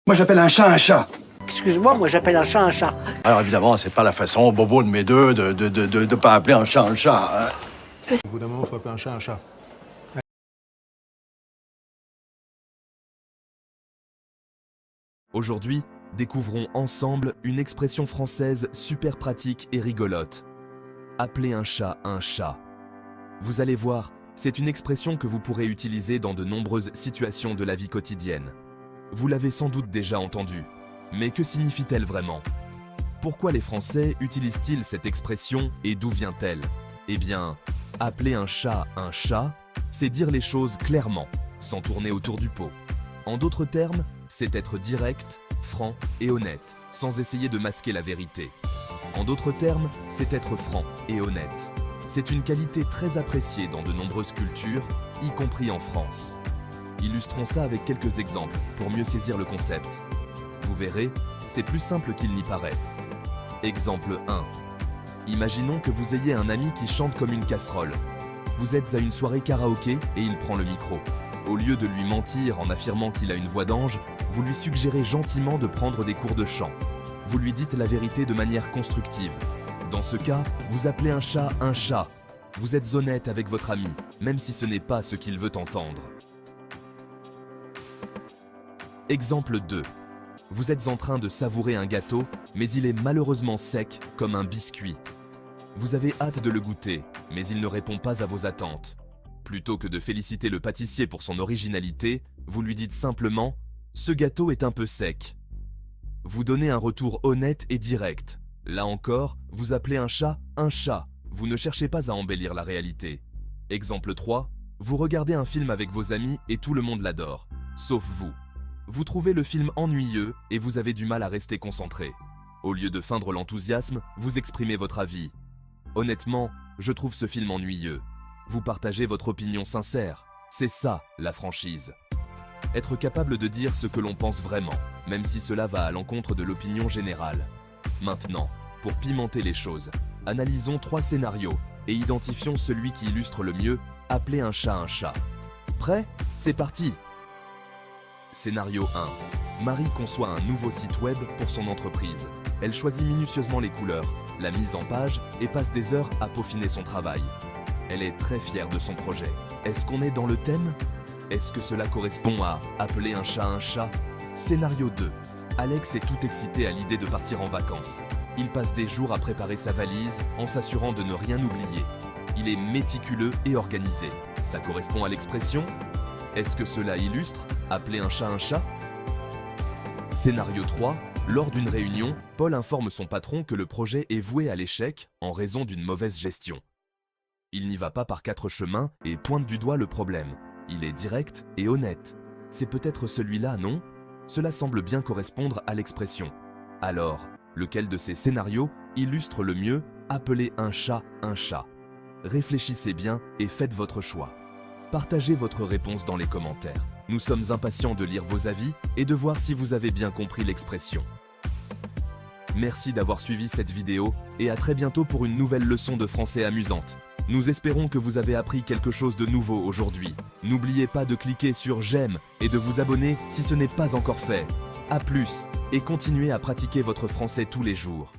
Moi, j'appelle un chat un chat. Excuse-moi, moi j'appelle un chat un chat. Alors évidemment, c'est pas la façon bobo de mes deux de pas appeler un chat un chat. Hein. Au bout d'un moment, il faut appeler un chat un chat. Aujourd'hui, découvrons ensemble une expression française super pratique et rigolote. Appeler un chat un chat. Vous allez voir, c'est une expression que vous pourrez utiliser dans de nombreuses situations de la vie quotidienne. Vous l'avez sans doute déjà entendue. Mais que signifie-t-elle vraiment? Pourquoi les Français utilisent-ils cette expression et d'où vient-elle? Eh bien, appeler un chat, c'est dire les choses clairement, sans tourner autour du pot. En d'autres termes, c'est être direct, franc et honnête, sans essayer de masquer la vérité. En d'autres termes, c'est être franc et honnête. C'est une qualité très appréciée dans de nombreuses cultures, y compris en France. Illustrons ça avec quelques exemples pour mieux saisir le concept. Vous verrez, c'est plus simple qu'il n'y paraît. Exemple 1. Imaginons que vous ayez un ami qui chante comme une casserole. Vous êtes à une soirée karaoké et il prend le micro. Au lieu de lui mentir en affirmant qu'il a une voix d'ange, vous lui suggérez gentiment de prendre des cours de chant. Vous lui dites la vérité de manière constructive. Dans ce cas, vous appelez un chat un chat. Vous êtes honnête avec votre ami, même si ce n'est pas ce qu'il veut entendre. Exemple 2. Vous êtes en train de savourer un gâteau, mais il est malheureusement sec comme un biscuit. Vous avez hâte de le goûter, mais il ne répond pas à vos attentes. Plutôt que de féliciter le pâtissier pour son originalité, vous lui dites simplement « Ce gâteau est un peu sec ». Vous donnez un retour honnête et direct. Là encore, vous appelez un chat un chat. Vous ne cherchez pas à embellir la réalité. Exemple 3. Vous regardez un film avec vos amis et tout le monde l'adore, sauf vous. Vous trouvez le film ennuyeux et vous avez du mal à rester concentré. Au lieu de feindre l'enthousiasme, vous exprimez votre avis. Honnêtement, je trouve ce film ennuyeux. Vous partagez votre opinion sincère. C'est ça, la franchise. Être capable de dire ce que l'on pense vraiment, même si cela va à l'encontre de l'opinion générale. Maintenant, pour pimenter les choses, analysons 3 scénarios et identifions celui qui illustre le mieux appeler un chat un chat. Prêt? C'est parti! Scénario 1. Marie conçoit un nouveau site web pour son entreprise. Elle choisit minutieusement les couleurs, la mise en page et passe des heures à peaufiner son travail. Elle est très fière de son projet. Est-ce qu'on est dans le thème? Est-ce que cela correspond à appeler un chat un chat? Scénario 2. Alex est tout excité à l'idée de partir en vacances. Il passe des jours à préparer sa valise en s'assurant de ne rien oublier. Il est méticuleux et organisé. Ça correspond à l'expression? Est-ce que cela illustre appeler un chat un chat? Scénario 3. Lors d'une réunion, Paul informe son patron que le projet est voué à l'échec en raison d'une mauvaise gestion. Il n'y va pas par 4 chemins et pointe du doigt le problème. Il est direct et honnête. C'est peut-être celui-là, non? Cela semble bien correspondre à l'expression. Alors, lequel de ces scénarios illustre le mieux appeler un chat un chat? Réfléchissez bien et faites votre choix. Partagez votre réponse dans les commentaires. Nous sommes impatients de lire vos avis et de voir si vous avez bien compris l'expression. Merci d'avoir suivi cette vidéo et à très bientôt pour une nouvelle leçon de français amusante. Nous espérons que vous avez appris quelque chose de nouveau aujourd'hui. N'oubliez pas de cliquer sur j'aime et de vous abonner si ce n'est pas encore fait. A plus et continuez à pratiquer votre français tous les jours.